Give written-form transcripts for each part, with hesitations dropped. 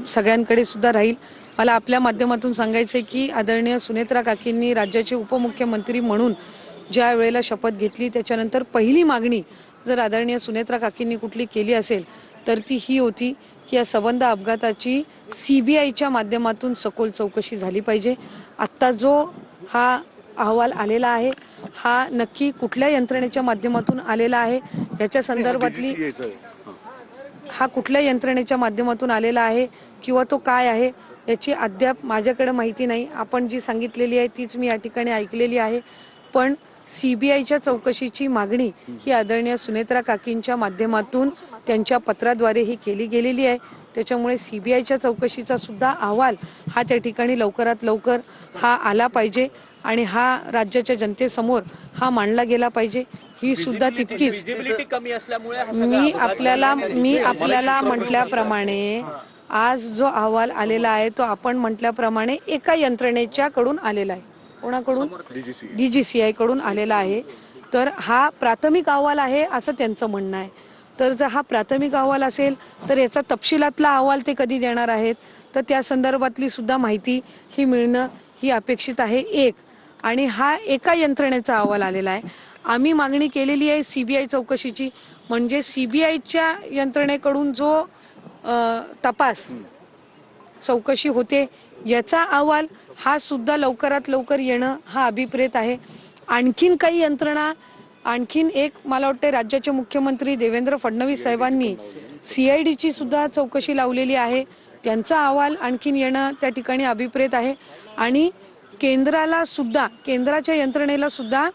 सगळ्यांकडे सुद्धा राहील। मला आपल्या माध्यमातून सांगायचं आहे की आदरणीय सुनेत्रा काकींनी राज्याचे उपमुख्यमंत्री म्हणून ज्या वेळेला शपथ घेतली त्याच्यानंतर पहिली मागणी जर आदरणीय सुनेत्रा काकींनी कुठली केली असेल तर ती ही होती की या सबंध अपघाताची CBIच्या माध्यमातून सखोल चौकशी झाली पाहिजे। आत्ता जो हा अहवाल आलेला आहे हा नक्की कुठल्या यंत्रणेच्या माध्यमातून आलेला आहे याच्या संदर्भातली हा कुठल्या यंत्रणेच्या माध्यमातून आलेला आहे किंवा तो काय आहे याची अद्याप माझ्याकडे माहिती नाही। आपण जी सांगितलेली आहे तीच मी या ठिकाणी ऐकलेली आहे, पण CBIच्या चौकशीची मागणी ही आदरणीय सुनेत्रा काकींच्या माध्यमातून त्यांच्या पत्राद्वारे ही केली गेलेली आहे। त्याच्यामुळे CBIच्या चौकशीचा सुद्धा अहवाल हा त्या ठिकाणी लवकरात लवकर हा आला पाहिजे आणि हा राज्याच्या जनतेसमोर हा मांडला गेला पाहिजे। ही सुद्धा तितकीच मी आपल्याला म्हटल्याप्रमाणे आज जो अहवाल आलेला आहे तो आपण म्हटल्याप्रमाणे एका यंत्रणेच्याकडून आलेला आहे। कोणाकडून? DGCI कडून आलेला आहे। तर हा प्राथमिक अहवाल आहे असं त्यांचं म्हणणं आहे। तर जर हा प्राथमिक अहवाल असेल तर याचा तपशिलातला अहवाल ते कधी देणार आहेत तर त्या संदर्भातली सुद्धा माहिती ही मिळणं ही अपेक्षित आहे। एक आणि हा एका यंत्रणेचा अहवाल आलेला आहे। आम्ही मागणी केलेली आहे CBI चौकशीची, म्हणजे CBIच्या यंत्रणेकडून जो तपास चौकशी होते याचा अहवाल हा सुद्धा लवकरात लवकर येणं हा अभिप्रेत आहे। आणखीन काही यंत्रणा आणखीन एक मला वाटते राज्याचे मुख्यमंत्री देवेंद्र फडणवीस साहेबांनी CIDची सुद्धा चौकशी लावलेली आहे, त्यांचा अहवाल आणखीन येणं त्या ठिकाणी अभिप्रेत आहे। आणि केंद्राला सुद्धा केंद्राच्या यंत्रणेला सुद्धा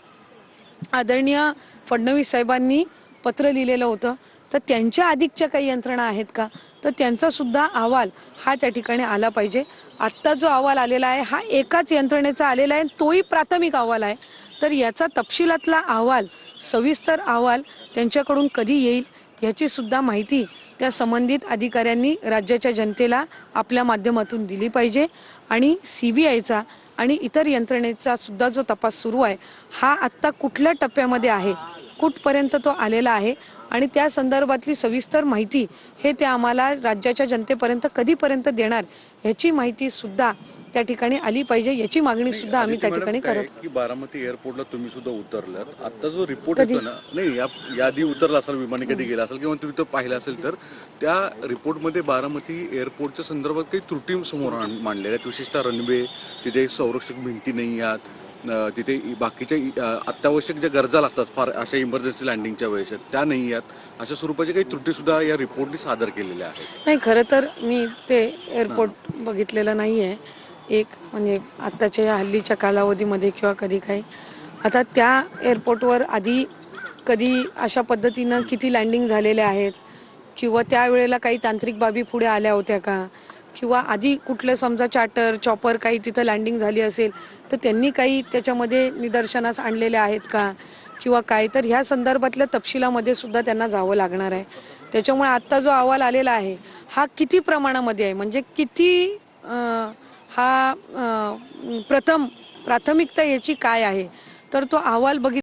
आदरणीय फडणवीस साहेबांनी पत्र लिहिलेलं होतं, तर त्यांच्या अधिकच्या काही यंत्रणा आहेत का तर त्यांचा सुद्धा अहवाल हा त्या ठिकाणी आला पाहिजे। आत्ता जो अहवाल आलेला आहे हा एकाच यंत्रणेचा आलेला आहे, तोही प्राथमिक अहवाल आहे। तर याचा तपशिलातला अहवाल सविस्तर अहवाल त्यांच्याकडून कधी येईल याची सुद्धा माहिती त्या संबंधित अधिकाऱ्यांनी राज्याच्या जनतेला आपल्या माध्यमातून दिली पाहिजे। आणि CBIचा आणि इतर यंत्रणेचा सुद्धा जो तपास सुरू आहे हा आत्ता कुठल्या टप्प्यामध्ये आहे, कुठपर्यंत तो आलेला आहे आणि त्या संदर्भातली सविस्तर माहिती हे ते आम्हाला राज्याच्या जनतेपर्यंत कधीपर्यंत देणार याची माहिती सुद्धा त्या ठिकाणी आली पाहिजे, याची मागणी सुद्धा आम्ही त्या ठिकाणी करत की बारामती एअरपोर्टला तुम्ही सुद्धा उतरलात। आता जो रिपोर्ट येतो ना, नाही याआधी उतरला असेल, विमानी कधी गेला असेल किंवा तुम्ही तो पाहिला असेल, तर त्या रिपोर्टमध्ये बारामती एअरपोर्टच्या संदर्भात काही त्रुटी समोर मांडलेल्या आहेत। विशेषतः रनवे, तिथे संरक्षक भिंती नाही आहेत, तिथे बाकीच्या अत्यावश्यक ज्या गरजा लागतात फार अशा इमर्जन्सी लँडिंगच्या वेळेस त्या नाही आहेत, अशा स्वरूपाची काही त्रुटी सुद्धा या रिपोर्टने सादर केलेल्या आहेत। नाही, खरं तर मी ते एअरपोर्ट बघितलेलं नाही आहे, एक म्हणजे आत्ताच्या या हल्लीच्या कालावधीमध्ये किंवा कधी काही। आता त्या एअरपोर्टवर आधी कधी अशा पद्धतीनं किती लँडिंग झालेल्या आहेत किंवा त्यावेळेला काही तांत्रिक बाबी पुढे आल्या होत्या का, किंवा आधी कुठलं समजा चार्टर चॉपर काही तिथं लँडिंग झाली असेल तर त्यांनी काही त्याच्यामध्ये निदर्शनास आणलेले आहेत का किंवा काय, तर ह्या संदर्भातल्या तपशिलामध्ये सुद्धा त्यांना जावं लागणार आहे। त्याच्यामुळे आत्ता जो अहवाल आलेला आहे हा किती प्रमाणामध्ये आहे, म्हणजे किती हा प्राथमिकता याची काय आहे, तर तो अहवाल